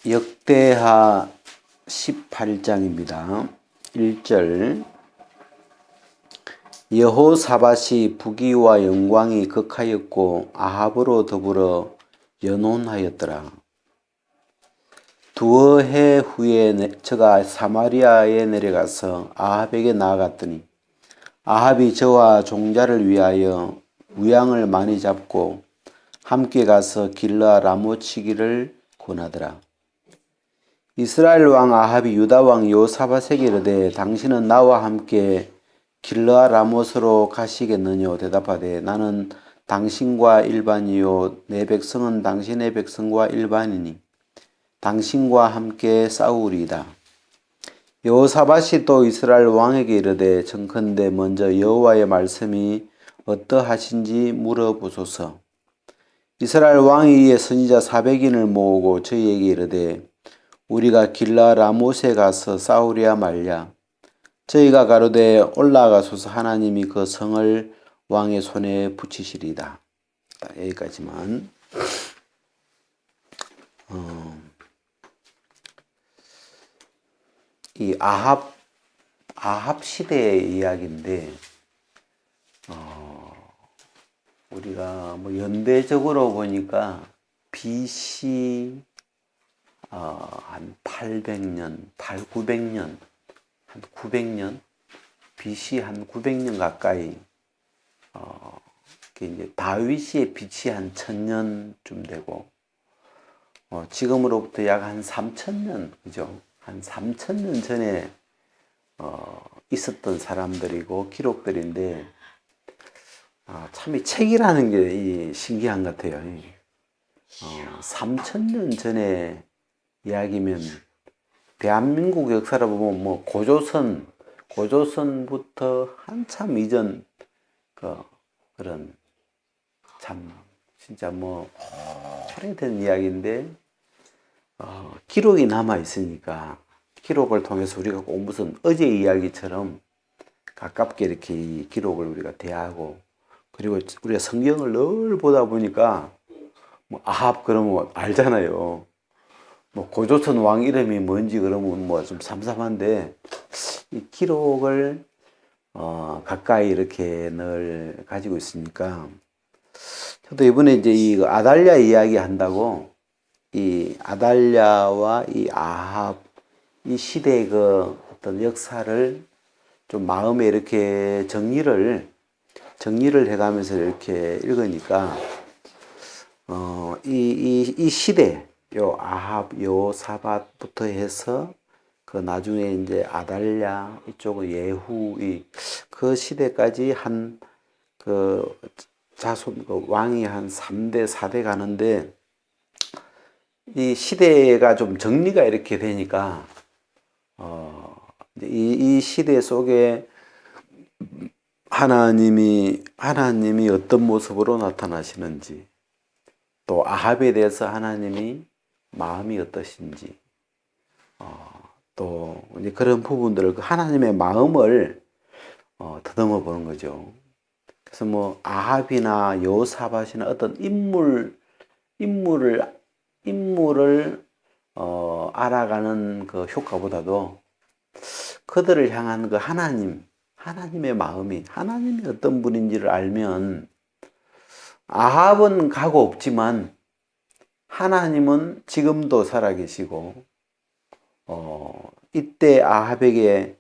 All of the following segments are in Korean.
역대하 18장입니다. 1절 여호사밧이 부귀와 영광이 극하였고 아합으로 더불어 연혼하였더라. 두어 해 후에 저가 사마리아에 내려가서 아합에게 나아갔더니 아합이 저와 종자를 위하여 우양을 많이 잡고 함께 가서 길르아 라모치기를 권하더라. 이스라엘 왕 아합이 유다 왕 여호사밧에게 이르되 당신은 나와 함께 길르아 라못으로 가시겠느냐 대답하되 나는 당신과 일반이요 내 백성은 당신의 백성과 일반이니 당신과 함께 싸우리이다. 여호사밧이 또 이스라엘 왕에게 이르되 청컨대 먼저 여호와의 말씀이 어떠하신지 물어보소서. 이스라엘 왕이 이에 선지자 400인을 모으고 저희에게 이르되 우리가 길르아 라못에 가서 싸우랴 말랴. 저희가 가로되 올라가소서. 하나님이 그 성을 왕의 손에 붙이시리이다. 여기까지만. 이 아합 시대의 이야기인데 우리가 뭐 연대적으로 보니까 BC 한 800년, 900년, 한 900년, BC 한 900년 가까이, 이제 다윗의 빛이 한 1000년쯤 되고, 지금으로부터 약 한 3000년, 그죠? 한 3000년 전에, 있었던 사람들이고, 기록들인데, 참 이 책이라는 게 신기한 것 같아요. 3000년 전에 이야기면 대한민국 역사를 보면 뭐 고조선부터 한참 이전 그런 참 진짜 뭐 오래된 이야기인데 기록이 남아 있으니까 기록을 통해서 우리가 꼭 무슨 어제 이야기처럼 가깝게 이렇게 이 기록을 우리가 대하고 그리고 우리가 성경을 늘 보다 보니까 뭐 아합 그러면 알잖아요. 뭐 고조선 왕 이름이 뭔지 그러면 뭐 좀 삼삼한데 이 기록을 가까이 이렇게 늘 가지고 있으니까 저도 이번에 이제 이 아달랴 이야기 한다고 이 아달랴와 이 아합 이 시대의 그 어떤 역사를 좀 마음에 이렇게 정리를 해가면서 이렇게 읽으니까 이 시대 요 아합, 여호사밧부터 해서 그 나중에 이제 아달랴 이쪽은 예후 그 시대까지 한 그 자손 그 왕이 한 3대 4대 가는데 이 시대가 좀 정리가 이렇게 되니까 이 시대 속에 하나님이 어떤 모습으로 나타나시는지 또 아합에 대해서 하나님이 마음이 어떠신지, 또 이제 그런 부분들을 하나님의 마음을 더듬어 보는 거죠. 그래서 뭐 아합이나 여호사밧이나 어떤 인물을 알아가는 그 효과보다도 그들을 향한 그 하나님의 마음이 하나님이 어떤 분인지를 알면 아합은 가고 없지만 하나님은 지금도 살아계시고 이때 아합에게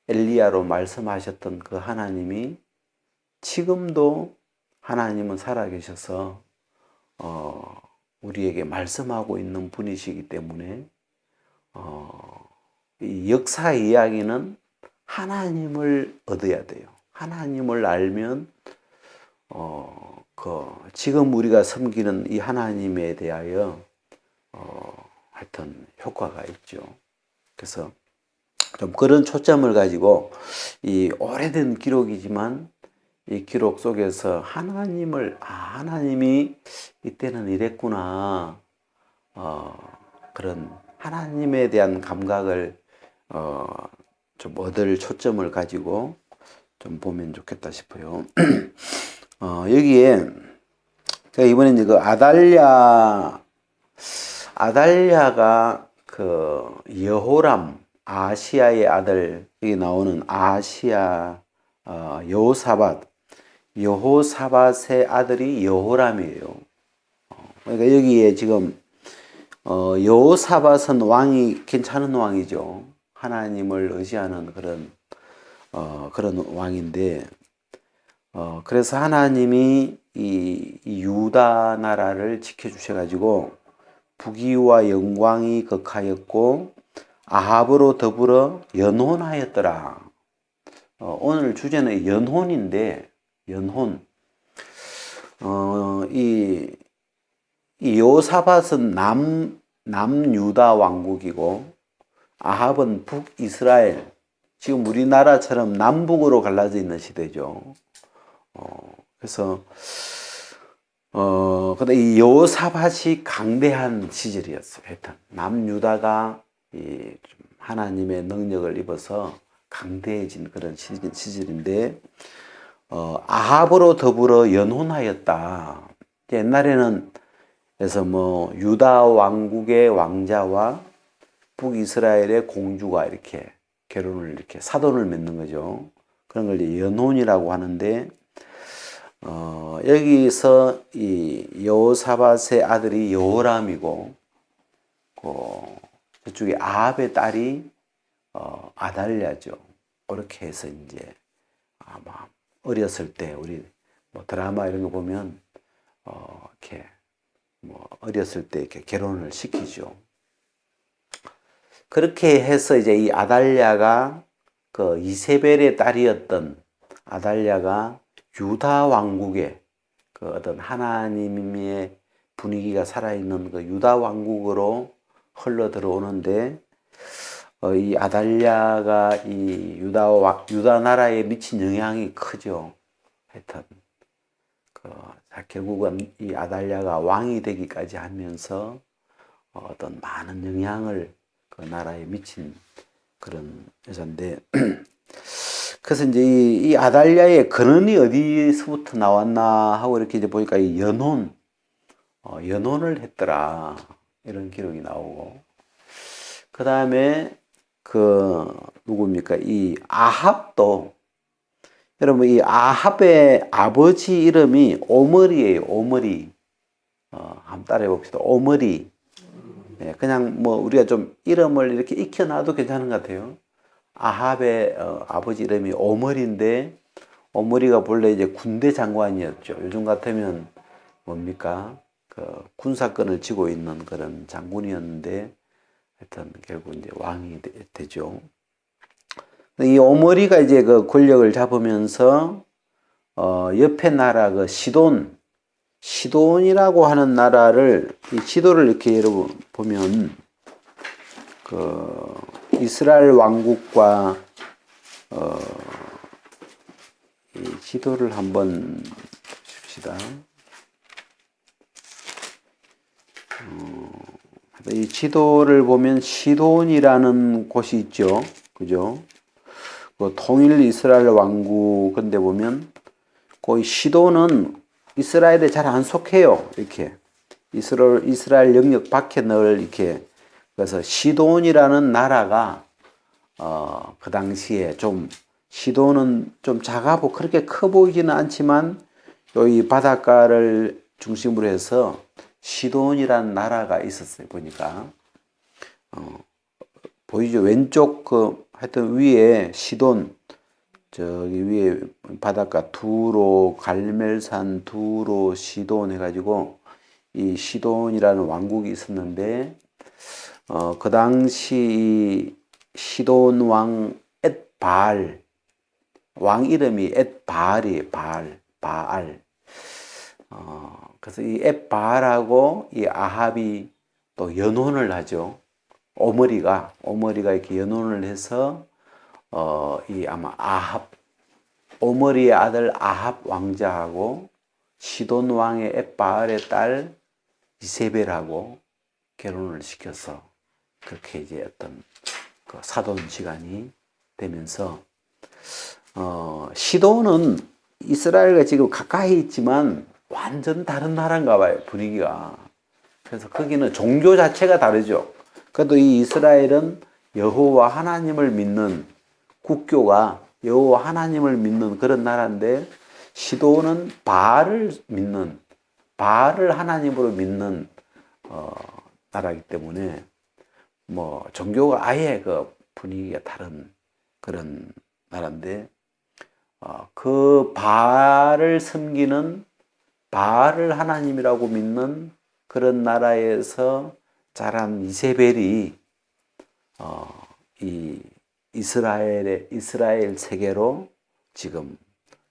엘리야로 말씀하셨던 그 하나님이 지금도 하나님은 살아계셔서 우리에게 말씀하고 있는 분이시기 때문에 이 역사 이야기는 하나님을 얻어야 돼요. 하나님을 알면 지금 우리가 섬기는 이 하나님에 대하여 하여튼 효과가 있죠. 그래서 좀 그런 초점을 가지고 이 오래된 기록이지만 이 기록 속에서 하나님이 이때는 이랬구나 그런 하나님에 대한 감각을 좀 얻을 초점을 가지고 좀 보면 좋겠다 싶어요. 여기에 제가 이번에 이제 그 아달랴가 그 여호람 아하시아의 아들 여기 나오는 아하시아 여호사밧의 아들이 여호람이에요. 그러니까 여기에 지금 여호사밧은 왕이 괜찮은 왕이죠. 하나님을 의지하는 그런 왕인데 그래서 하나님이 이 유다 나라를 지켜주셔가지고 부귀와 영광이 극하였고 아합으로 더불어 연혼하였더라. 오늘 주제는 연혼인데 연혼. 이 여호사밧은 남유다 왕국이고 아합은 북이스라엘. 지금 우리나라처럼 남북으로 갈라져 있는 시대죠. 그래서 근데 이 여호사밧이 강대한 시절이었어요. 하여튼 남유다가 좀 하나님의 능력을 입어서 강대해진 그런 시절인데 아합으로 더불어 연혼하였다. 옛날에는 그래서 뭐 유다 왕국의 왕자와 북이스라엘의 공주가 이렇게 결혼을 이렇게 사돈을 맺는 거죠. 그런 걸 이제 연혼이라고 하는데 여기서 이 여호사밧의 아들이 여호람이고 저쪽에 아합의 딸이 아달랴죠. 그렇게 해서 이제 아마 어렸을 때 우리 뭐 드라마 이런 거 보면 이렇게 뭐 어렸을 때 이렇게 결혼을 시키죠. 그렇게 해서 이제 이 아달랴가 그 이세벨의 딸이었던 아달랴가 유다 왕국의 그 어떤 하나님의 분위기가 살아있는 그 유다 왕국으로 흘러 들어오는데 이 아달랴가 이 유다 나라에 미친 영향이 크죠. 하여튼 결국은 이 아달랴가 왕이 되기까지 하면서 어떤 많은 영향을 그 나라에 미친 그런 여자인데 그래서 이제 이 아달랴의 근원이 어디서부터 나왔나 하고 이렇게 이제 보니까 이 연혼을 했더라 이런 기록이 나오고 그 다음에 누굽니까 이 아합도 여러분 이 아합의 아버지 이름이 오므리예요. 오므리 한번 따라해 봅시다. 오므리. 네, 그냥 뭐 우리가 좀 이름을 이렇게 익혀놔도 괜찮은 것 같아요. 아합의 아버지 이름이 오므리인데 오므리가 본래 이제 군대 장관이었죠. 요즘 같으면 뭡니까? 그 군사권을 쥐고 있는 그런 장군이었는데 하여튼 결국 이제 왕이 되죠. 이 오므리가 이제 그 권력을 잡으면서 옆에 나라 그 시돈이라고 하는 나라를 이 지도를 이렇게 여러분 보면 그 이스라엘 왕국과 이 지도를 한번 보십시다. 이 지도를 보면 시돈이라는 곳이 있죠. 그죠? 그 통일 이스라엘 왕국 근데 보면 거의 시돈은 이스라엘에 잘 안 속해요. 이렇게 이스라엘 영역 밖에 늘 이렇게 그래서 시돈이라는 나라가 그 당시에 좀 시돈은 좀 작아보고 그렇게 커 보이지는 않지만 여기 바닷가를 중심으로 해서 시돈이라는 나라가 있었어요. 보니까 보이죠? 왼쪽 하여튼 위에 시돈 저기 위에 바닷가 두로 갈멜산 두로 시돈 해가지고 이 시돈이라는 왕국이 있었는데 그 당시 시돈 왕 엣바알 왕 이름이 엣바알이에요. 바알. 그래서 이 엣바알하고 이 아합이 또 연혼을 하죠. 오므리가 이렇게 연혼을 해서 이 아마 오므리의 아들 아합 왕자하고 시돈 왕의 엣바알의 딸 이세벨하고 결혼을 시켜서 그렇게 이제 어떤 그 사돈 시간이 되면서 시돈은 이스라엘과 지금 가까이 있지만 완전 다른 나라인가 봐요. 분위기가. 그래서 거기는 종교 자체가 다르죠. 그래도 이 이스라엘은 여호와 하나님을 믿는 국교가 여호와 하나님을 믿는 그런 나라인데 시돈은 바알을 믿는 바알을 하나님으로 믿는 나라이기 때문에 뭐 종교가 아예 그 분위기가 다른 그런 나라인데 그 바알을 섬기는 바알을 하나님이라고 믿는 그런 나라에서 자란 이세벨이 이 이스라엘 세계로 지금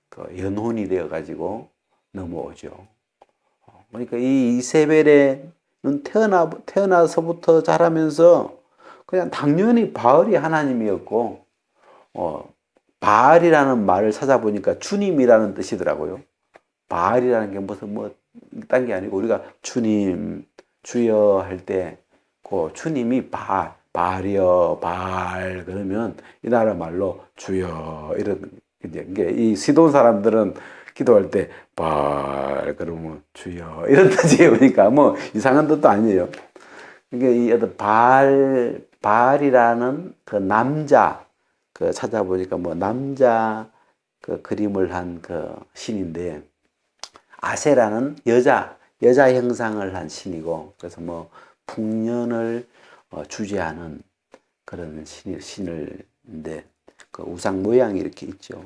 그 연혼이 되어 가지고 넘어오죠. 그러니까 이 이세벨은 태어나서부터 자라면서 그냥 당연히 바알이 하나님이었고, 바알이라는 말을 찾아보니까 주님이라는 뜻이더라고요. 바알이라는 게 무슨 딴 게 아니고 우리가 주님, 주여 할 때 그 주님이 바알이여, 바알 그러면 이 나라 말로 주여 이런 이제 이 시돈 사람들은 기도할 때 바알 그러면 주여 이런 뜻이에요. 그러니까 뭐 이상한 뜻도 아니에요. 이게 이 어떤 바알이라는 그 남자 그 찾아보니까 뭐 남자 그 그림을 한 그 신인데 아세라는 여자 형상을 한 신이고 그래서 뭐 풍년을 주재하는 그런 신을인데 그 우상 모양이 이렇게 있죠.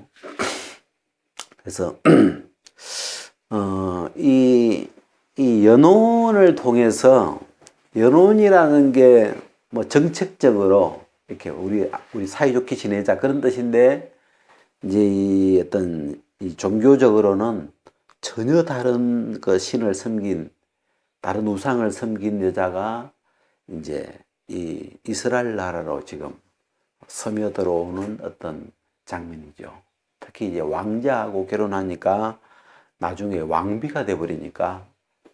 그래서 이 연혼을 통해서 연혼이라는 게 뭐 정책적으로 이렇게 우리 사이좋게 지내자 그런 뜻인데 이제 이 어떤 이 종교적으로는 전혀 다른 그 신을 섬긴 다른 우상을 섬긴 여자가 이제 이 이스라엘 나라로 지금 스며들어오는 어떤 장면이죠. 특히 이제 왕자하고 결혼하니까 나중에 왕비가 돼버리니까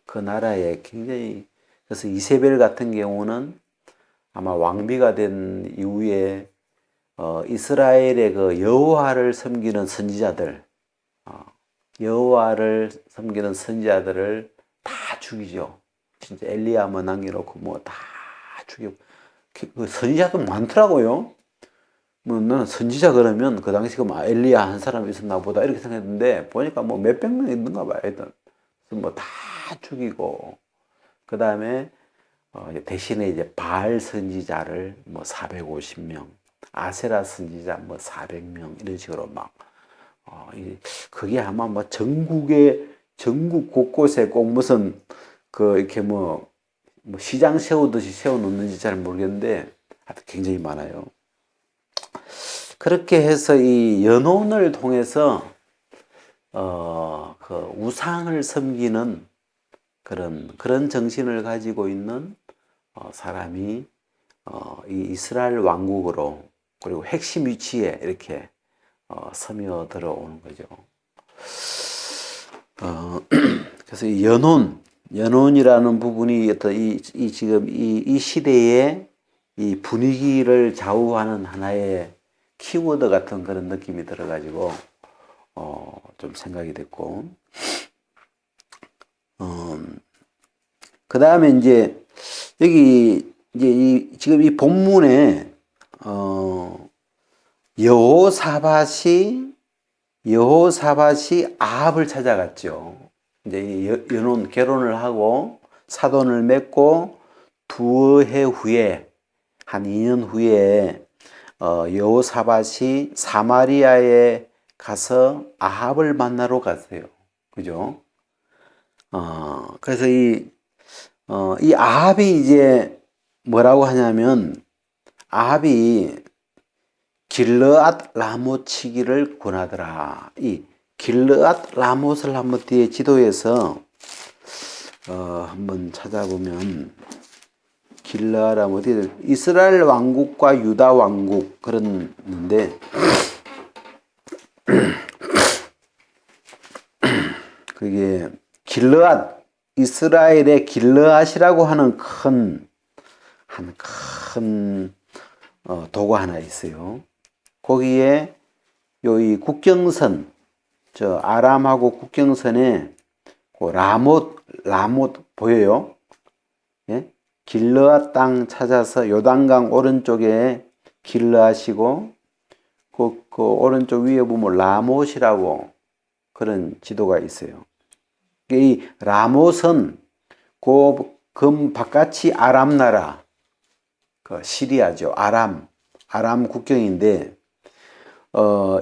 그 나라에 굉장히 그래서 이세벨 같은 경우는 아마 왕비가 된 이후에 이스라엘의 그 여호와를 섬기는 선지자들 여호와를 섬기는 선지자들을 다 죽이죠. 진짜 엘리야만 남겨놓고 뭐 다 죽이고 그 선지자도 많더라고요. 뭐 나는 선지자 그러면 그 당시 엘리야 한 사람 있었나 보다 이렇게 생각했는데 보니까 뭐 몇백 명 있는가 봐요. 일단 뭐 다 죽이고 그 다음에 대신에 이제 바알 선지자를 뭐 450명, 아세라 선지자 뭐 400명 이런 식으로 막 그게 아마 뭐 전국 곳곳에 꼭 무슨 그 이렇게 뭐 시장 세우듯이 세워놓는지 잘 모르겠는데 하여튼 굉장히 많아요. 그렇게 해서 이 연혼을 통해서 그 우상을 섬기는 그런 정신을 가지고 있는 사람이 이 이스라엘 왕국으로 그리고 핵심 위치에 이렇게 스며들어 오는 거죠. 그래서 이 연혼이라는 부분이 어떤 지금 이 시대의 이 분위기를 좌우하는 하나의 키워드 같은 그런 느낌이 들어가지고 좀 생각이 됐고, 그 다음에 이제 여기 이제 지금 이 본문에 여호사밧이 아합을 찾아갔죠. 이제 결혼을 하고 사돈을 맺고 두해 후에 한 2년 후에 여호사밧이 사마리아에 가서 아합을 만나러 갔어요. 그죠? 그래서 이 아합이 이제 뭐라고 하냐면 아합이 길르앗 라못 치기를 권하더라. 이 길르앗 라못을 한번 뒤에 지도에서 한번 찾아보면 길르앗 라못 이스라엘 왕국과 유다 왕국 그런데 그게 길르앗 이스라엘의 길르앗이라고 하는 큰 도가 하나 있어요. 거기에 이 국경선 저 아람하고 국경선에 그 라못 보여요? 예? 길르앗 땅 찾아서 요단강 오른쪽에 길르앗이고 그 오른쪽 위에 보면 라못이라고 그런 지도가 있어요. 이 라못은 금 바깥이 아람 나라, 그 시리아죠. 아람 국경인데,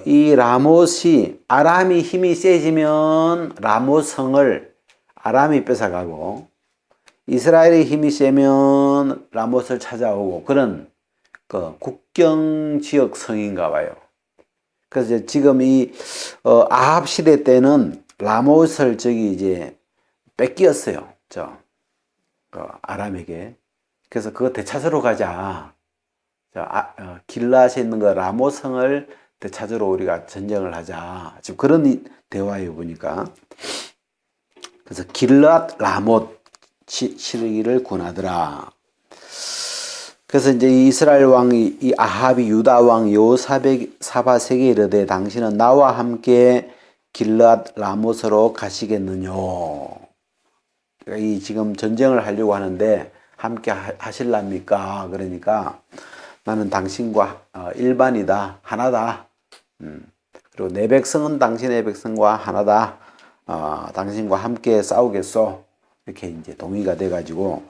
이 라못이 아람이 힘이 세지면 라못 성을 아람이 뺏어가고, 이스라엘의 힘이 세면 라못을 찾아오고 그런 그 국경 지역 성인가 봐요. 그래서 지금 이 아합 시대 때는 라못을 저기 이제 뺏겼어요. 아람에게. 그래서 그거 되찾으러 가자. 길라앗에 있는 그 라못 성을 되찾으러 우리가 전쟁을 하자. 지금 그런 대화예요, 보니까. 그래서 길르앗 라못 치르기를 권하더라. 그래서 이제 이스라엘 왕이 이 아합이 유다 왕 여호사밧에게 이르되 당신은 나와 함께 길르앗 라못으로 가시겠느냐. 그러니까 이 지금 전쟁을 하려고 하는데 함께 하실랍니까? 그러니까 나는 당신과 일반이다, 하나다. 그리고 내 백성은 당신의 백성과 하나다. 당신과 함께 싸우겠소. 이렇게 이제 동의가 돼가지고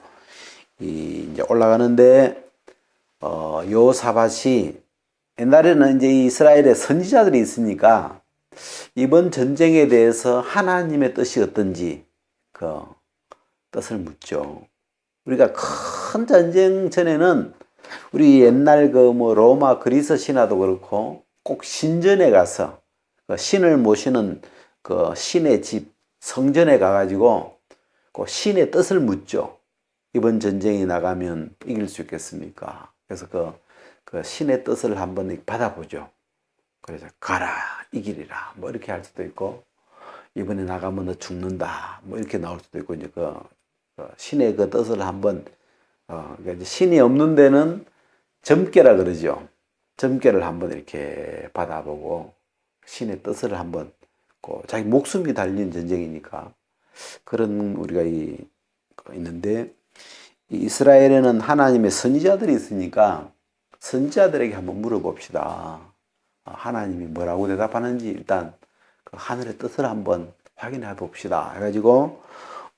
이제 올라가는데 여호사밧이 옛날에는 이제 이스라엘에 선지자들이 있으니까 이번 전쟁에 대해서 하나님의 뜻이 어떤지 그 뜻을 묻죠. 우리가 큰 전쟁 전에는 우리 옛날 그 뭐 로마 그리스 신화도 그렇고 꼭 신전에 가서 그 신을 모시는 그 신의 집 성전에 가가지고 그 신의 뜻을 묻죠. 이번 전쟁이 나가면 이길 수 있겠습니까? 그래서 그 신의 뜻을 한번 받아보죠. 그래서 가라 이기리라 뭐 이렇게 할 수도 있고 이번에 나가면 너 죽는다 뭐 이렇게 나올 수도 있고 이제 그 신의 그 뜻을 한번 그러니까 이제 신이 없는 데는 점괘라 그러죠. 점괘를 한번 이렇게 받아보고 신의 뜻을 한번 자기 목숨이 달린 전쟁이니까 그런 우리가 있는데 이스라엘에는 하나님의 선지자들이 있으니까 선지자들에게 한번 물어봅시다. 하나님이 뭐라고 대답하는지 일단 그 하늘의 뜻을 한번 확인해 봅시다. 해가지고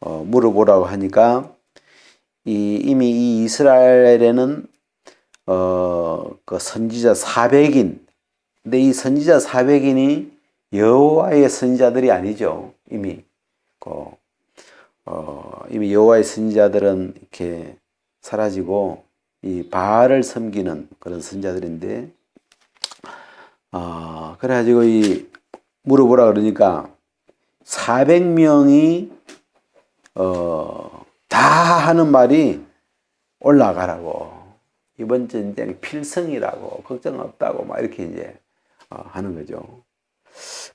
물어보라고 하니까 이미 이 이스라엘에는 그 선지자 400인 근데 이 선지자 400인이 여호와의 선지자들이 아니죠. 이미 이미 여호와의 선지자들은 이렇게 사라지고 이 바알을 섬기는 그런 선지자들인데 그래가지고 물어보라 그러니까 400명이 다 하는 말이 올라가라고 이번 전쟁 필승이라고 걱정 없다고 막 이렇게 이제 하는 거죠.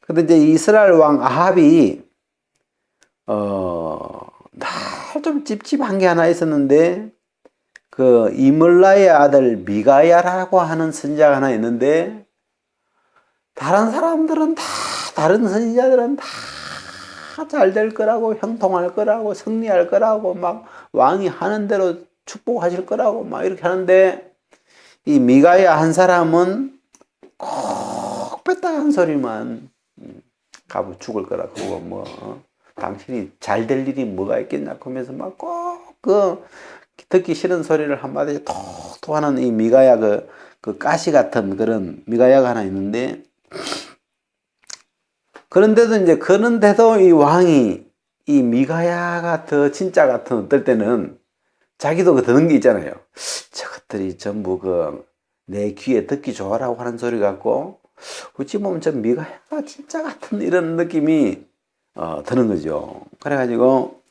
근데 이제 이스라엘 왕 아합이 좀 찝찝한 게 하나 있었는데 그 이물라의 아들 미가야라고 하는 선지자가 하나 있는데 다른 사람들은 다른 선지자들은 다 잘 될 거라고 형통할 거라고 승리할 거라고 막 왕이 하는 대로 축복하실 거라고 막 이렇게 하는데 이 미가야 한 사람은 꼭 뺐다한 소리만 가부 죽을 거라 그거 뭐 당신이 잘 될 일이 뭐가 있겠냐 하면서 막 꼭 듣기 싫은 소리를 한마디 톡톡 하는 이 미가야 그 가시 같은 그런 미가야가 하나 있는데 그런데도 이 왕이 이 미가야가 더 진짜 같은 어떨 때는 자기도 드는 게 있잖아요. 저것들이 전부 내 귀에 듣기 좋아라고 하는 소리 같고 어찌 보면 저 미가야가 진짜 같은 이런 느낌이 드는 거죠. 그래가지고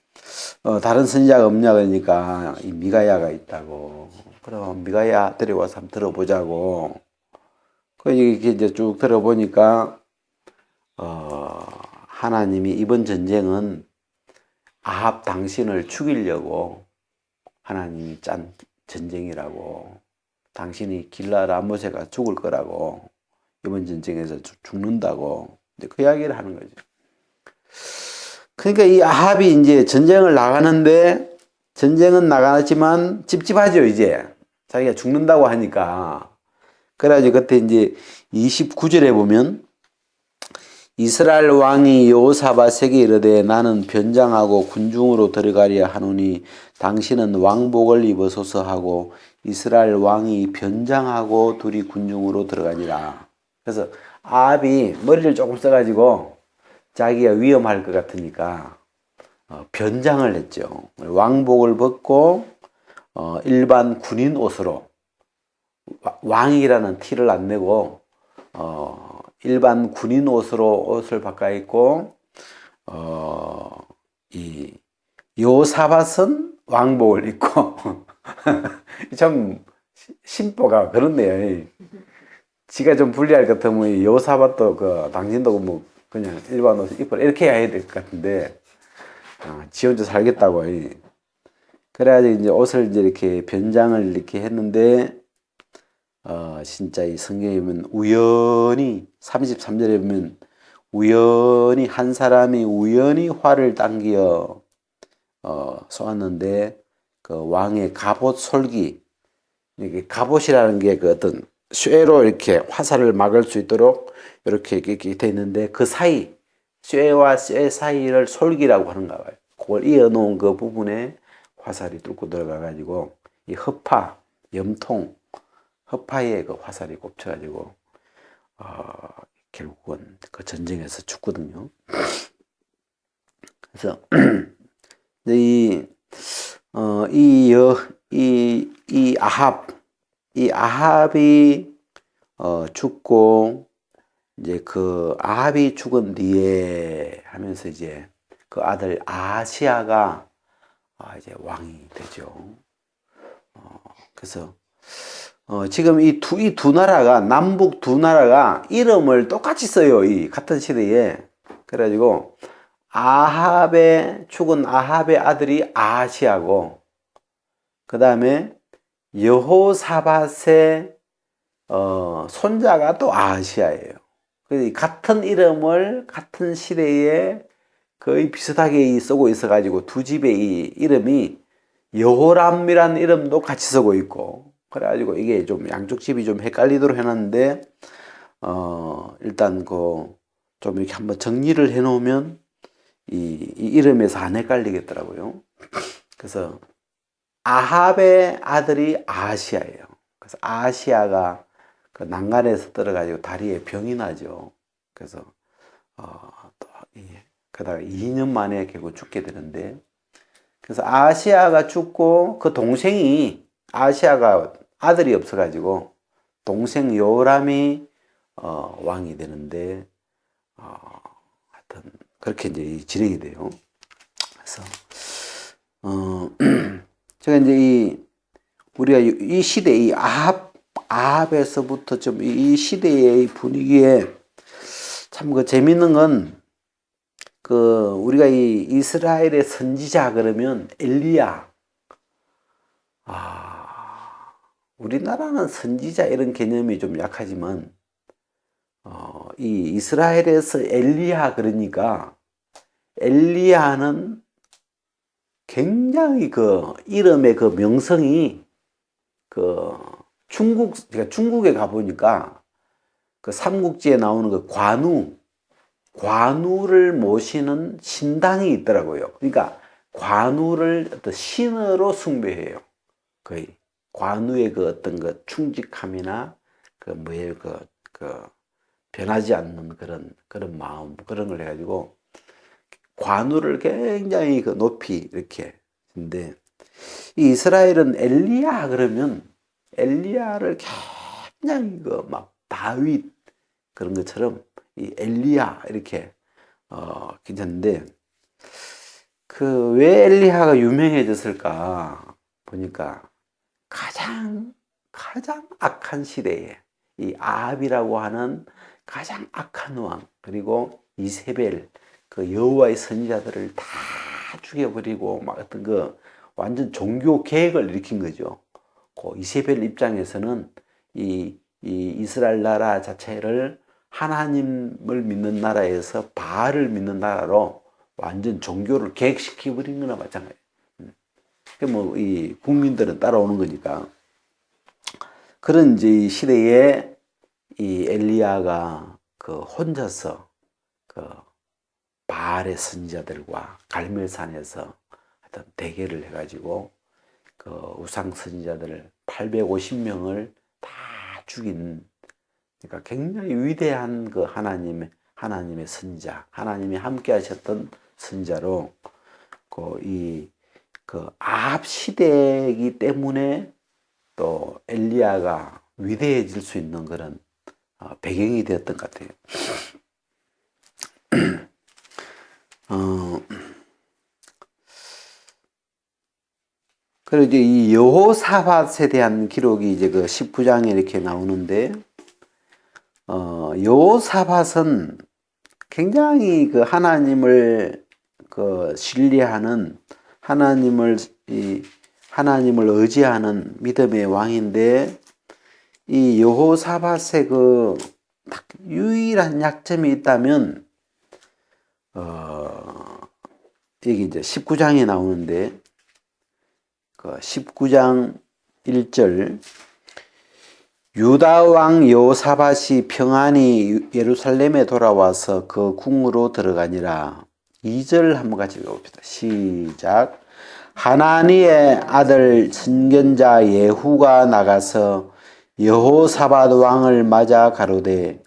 다른 선지자가 없냐 그러니까 이 미가야가 있다고. 그럼 미가야 데려와서 한번 들어보자고. 이렇게 이제 쭉 들어보니까 하나님이 이번 전쟁은 아합 당신을 죽이려고 하나님이 짠 전쟁이라고. 당신이 길라 라모세가 죽을 거라고. 이번 전쟁에서 죽는다고. 이제 그 이야기를 하는 거죠. 그러니까 이 아합이 이제 전쟁을 나가는데 전쟁은 나가지만 찝찝하죠, 이제. 자기가 죽는다고 하니까. 그래가지고 그때 이제 29절에 보면 이스라엘 왕이 여호사밧에게 이르되 나는 변장하고 군중으로 들어가려 하노니 당신은 왕복을 입으소서 하고 이스라엘 왕이 변장하고 둘이 군중으로 들어가니라. 그래서 아합이 머리를 조금 써가지고 자기가 위험할 것 같으니까 변장을 했죠. 왕복을 벗고 일반 군인 옷으로 왕이라는 티를 안 내고 일반 군인 옷으로 옷을 바꿔 입고 이 요사밧은 왕복을 입고 참 심보가 그렇네요. 지가 좀 불리할 것 같으면 요사밧도 당신도 뭐 그냥 일반 옷을 입고 이렇게 해야 될 것 같은데 지 혼자 살겠다고. 그래가지고 이제 옷을 이제 이렇게 변장을 이렇게 했는데 진짜 이 성경에 보면 우연히 33절에 보면 우연히 한 사람이 우연히 활을 당겨 쏘았는데 그 왕의 갑옷 솔기, 이게 갑옷이라는 게 그 어떤 쇠로 이렇게 화살을 막을 수 있도록 이렇게 돼 있는데 그 사이 쇠와 쇠 사이를 솔기라고 하는가 봐요. 그걸 이어 놓은 그 부분에 화살이 뚫고 들어가 가지고 이 허파, 염통, 허파에 그 화살이 꼽혀가지고 결국은 그 전쟁에서 죽거든요. 그래서 이 아합이 죽고 이제 그 아합이 죽은 뒤에 하면서 이제 그 아들 아하시아가 이제 왕이 되죠. 그래서 지금 이 두 나라가 남북 두 나라가 이름을 똑같이 써요. 이 같은 시대에. 그래가지고 죽은 아합의 아들이 아하시아고 그 다음에 여호사밧의 손자가 또 아하시아예요. 그래서 같은 이름을 같은 시대에 거의 비슷하게 쓰고 있어가지고 두 집의 이 이름이 여호람이라는 이름도 같이 쓰고 있고 그래가지고 이게 좀 양쪽 집이 좀 헷갈리도록 해놨는데 일단 좀 이렇게 한번 정리를 해놓으면 이 이름에서 안 헷갈리겠더라고요. 그래서 아합의 아들이 아하시아예요. 그래서 아하시아가 그 난간에서 떨어가지고 다리에 병이 나죠. 그래서 그다가 2년 만에 결국 죽게 되는데 그래서 아하시아가 죽고 그 동생이 아하시아가 아들이 없어가지고 동생 요람이 왕이 되는데 하여튼 그렇게 이제 진행이 돼요. 그래서 제가 이제 우리가 이 시대 이 아합에서부터 좀 이 시대의 분위기에 참 그 재밌는 건 우리가 이 이스라엘의 선지자 그러면 엘리야. 우리나라는 선지자 이런 개념이 좀 약하지만 이 이스라엘에서 엘리야 그러니까 엘리야는 굉장히 이름의 명성이 제가 중국에 가보니까 삼국지에 나오는 관우를 모시는 신당이 있더라고요. 그러니까 관우를 어떤 신으로 숭배해요. 거의 관우의 어떤 충직함이나 변하지 않는 그런 마음 그런 걸 해가지고 관우를 굉장히 높이 이렇게 했는데 이 이스라엘은 엘리야 그러면 엘리야를 굉장히 막 다윗 그런 것처럼 이 엘리야 이렇게 괜찮은데 왜 엘리야가 유명해졌을까 보니까 가장 악한 시대에 이 아합이라고 하는 가장 악한 왕 그리고 이세벨 여호와의 선지자들을 다 죽여버리고 막 어떤 완전 종교 개혁을 일으킨 거죠. 이세벨 입장에서는 이 이스라엘 나라 자체를 하나님을 믿는 나라에서 바알을 믿는 나라로 완전 종교를 개혁시켜버린 거나 마찬가지예요. 뭐 이 국민들은 따라오는 거니까. 그런 이제 이 시대에 이 엘리야가 그 혼자서 그 바알의 선지자들과 갈멜산에서 어떤 대결을 해가지고 그 우상 선지자들을 850명을 다 죽인, 그러니까 굉장히 위대한 그 하나님의 선지자, 하나님이 함께 하셨던 선지자로 그 아합 시대이기 때문에 또 엘리야가 위대해질 수 있는 그런 배경이 되었던 것 같아요. 그리고 이제 이 여호사밧에 대한 기록이 이제 그 19장에 이렇게 나오는데, 여호사밧은 굉장히 그 하나님을 그 신뢰하는, 하나님을 의지하는 믿음의 왕인데, 이 여호사밧의 그 딱 유일한 약점이 있다면, 여기 이제 19장에 나오는데, 그 19장 1절, 유다 왕 여호사밧이 평안히 예루살렘에 돌아와서 그 궁으로 들어가니라. 2절 한번 같이 읽어봅시다. 시작. 하나니의 아들 선견자 예후가 나가서 여호사밧 왕을 맞아 가로되,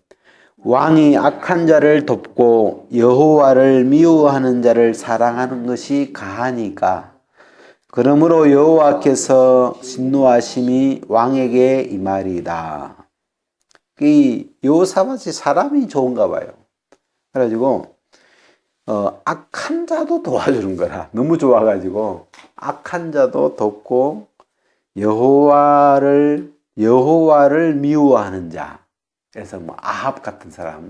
왕이 악한 자를 돕고 여호와를 미워하는 자를 사랑하는 것이 가하니까. 그러므로 여호와께서 진노하심이 왕에게 임하리이다. 이 여호사밧이 사람이 좋은가 봐요. 그래가지고 악한 자도 도와주는 거라. 너무 좋아가지고 악한 자도 돕고 여호와를 미워하는 자. 그래서 뭐 아합 같은 사람.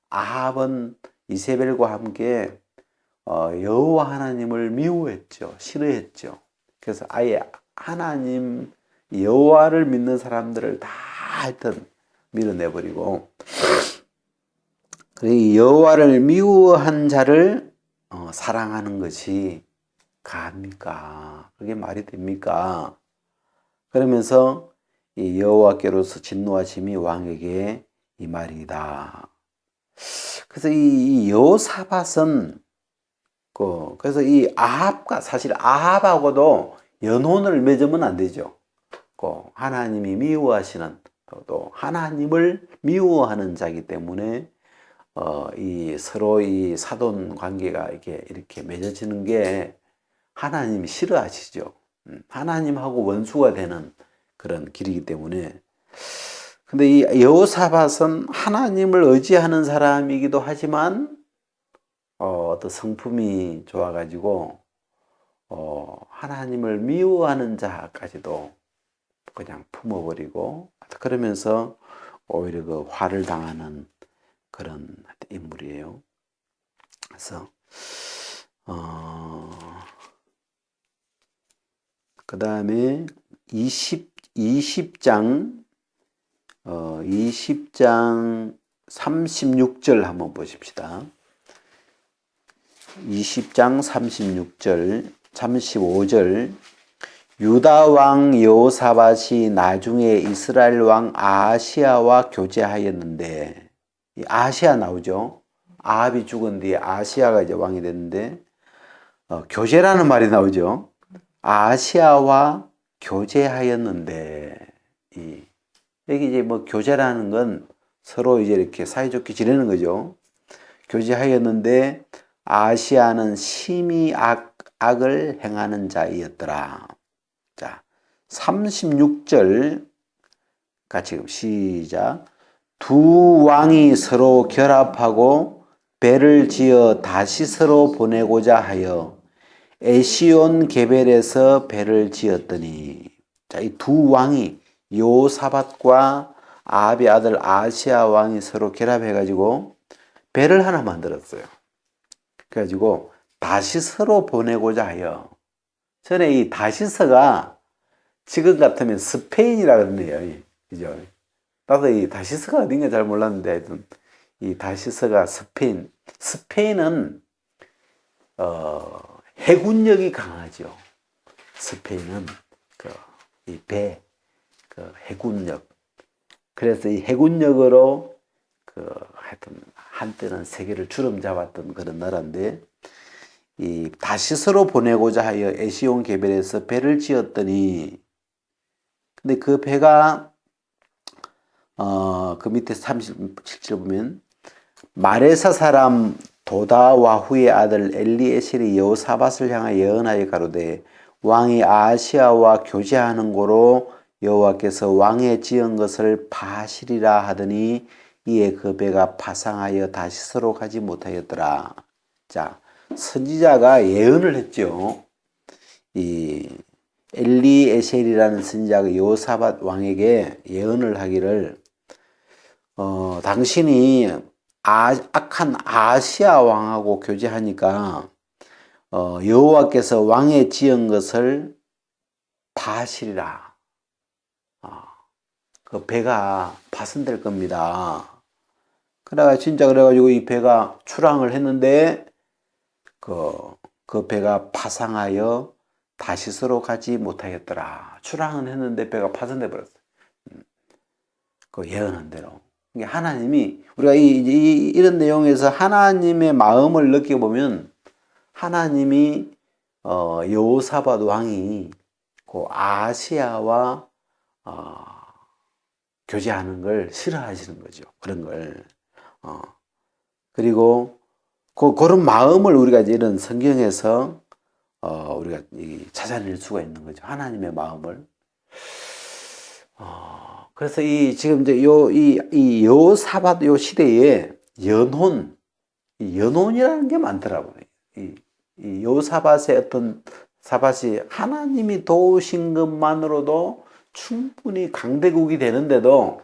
아합은 이세벨과 함께 여호와 하나님을 미워했죠. 싫어했죠. 그래서 아예 하나님 여호와를 믿는 사람들을 다 하여튼 밀어내버리고, 이 여호와를 미워한 자를 사랑하는 것이 가합니까? 그게 말이 됩니까? 그러면서 이 여호와께로서 진노하심이 왕에게 이 말이다. 그래서 이 여호사밧은 그래서 이 아합과, 사실 아합하고도 연혼을 맺으면 안 되죠. 하나님이 미워하시는, 또 하나님을 미워하는 자이기 때문에 서로 이 사돈 관계가 이렇게 맺어지는 게 하나님이 싫어하시죠. 하나님하고 원수가 되는 그런 길이기 때문에. 근데 이 여호사밧은 하나님을 의지하는 사람이기도 하지만 어떤 성품이 좋아가지고 하나님을 미워하는 자까지도 그냥 품어버리고, 그러면서 오히려 그 화를 당하는 그런 인물이에요. 그래서 그 다음에 20장 36절 한번 보십시다. 20장 36절, 35절. 유다 왕 여호사밧이 나중에 이스라엘 왕 아하시아와 교제하였는데, 이 아하시아 나오죠. 아합이 죽은 뒤에 아하시아가 이제 왕이 됐는데, 교제라는 말이 나오죠. 아하시아와 교제하였는데, 여기 이제 뭐 교제라는 건 서로 이제 이렇게 사이좋게 지내는 거죠. 교제하였는데 아하시아는 심히 악을 행하는 자이었더라. 자, 36절 같이 시작. 두 왕이 서로 결합하고 배를 지어 다시스로 보내고자 하여 에시온 게벨에서 배를 지었더니, 자, 이 두 왕이 여호사밧과 아합의 아들 아하시아 왕이 서로 결합해가지고 배를 하나 만들었어요. 그래가지고 다시스로 보내고자 하여. 전에 이 다시스가 지금 같으면 스페인이라 그러네요. 그죠? 나도 이 다시스가 어딘가 잘 몰랐는데, 하여튼 이 다시스가 스페인은 해군력이 강하죠. 스페인은 이 배, 해군력. 그래서 이 해군력으로 하여튼 한때는 세계를 주름 잡았던 그런 나라인데, 이 다시스로 보내고자 하여 에시온 개별에서 배를 지었더니, 근데 그 배가 그 밑에 37절 보면 마레사 사람 도다와후의 아들 엘리에셀이 여호사밧을 향하여 예언하여 가로되 왕이 아하시아와 교제하는 고로 여호와께서 왕의 지은 것을 파시리라 하더니 이에 그 배가 파상하여 다시스로 가지 못하였더라. 자, 선지자가 예언을 했죠. 이 엘리에셀이라는 선지자가 여호사밧 왕에게 예언을 하기를 당신이 악한 아시아 왕하고 교제하니까 여호와께서 왕의 지은 것을 파시리라. 그 배가 파손될 겁니다. 그래가지고 이 배가 출항을 했는데 그 배가 파상하여 다시스로 가지 못하였더라. 출항은 했는데 배가 파손돼 버렸어요. 그 예언한 대로. 하나님이 우리가 이런 내용에서 하나님의 마음을 느껴보면 하나님이 여호사밧 왕이 그 아시아와 교제하는 걸 싫어하시는 거죠. 그런 걸. 그리고 그런 마음을 우리가 이런 성경에서 우리가 찾아낼 수가 있는 거죠. 하나님의 마음을. 그래서 지금 이제 이 여호사밧 시대에 연혼이라는 게 많더라고요. 이 여호사밧의 어떤 사밧이 하나님이 도우신 것만으로도 충분히 강대국이 되는데도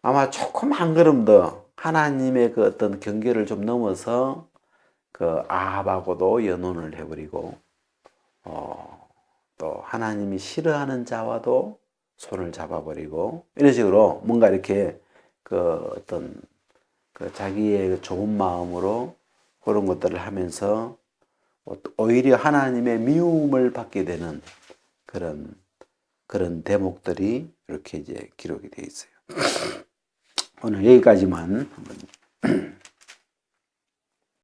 아마 조금 한 걸음 더 하나님의 그 어떤 경계를 좀 넘어서 그 아합하고도 연혼을 해버리고 또 하나님이 싫어하는 자와도 손을 잡아버리고 이런 식으로 뭔가 이렇게 어떤 자기의 좋은 마음으로 그런 것들을 하면서 오히려 하나님의 미움을 받게 되는 그런 대목들이 이렇게 이제 기록이 되어 있어요. 오늘 여기까지만 한번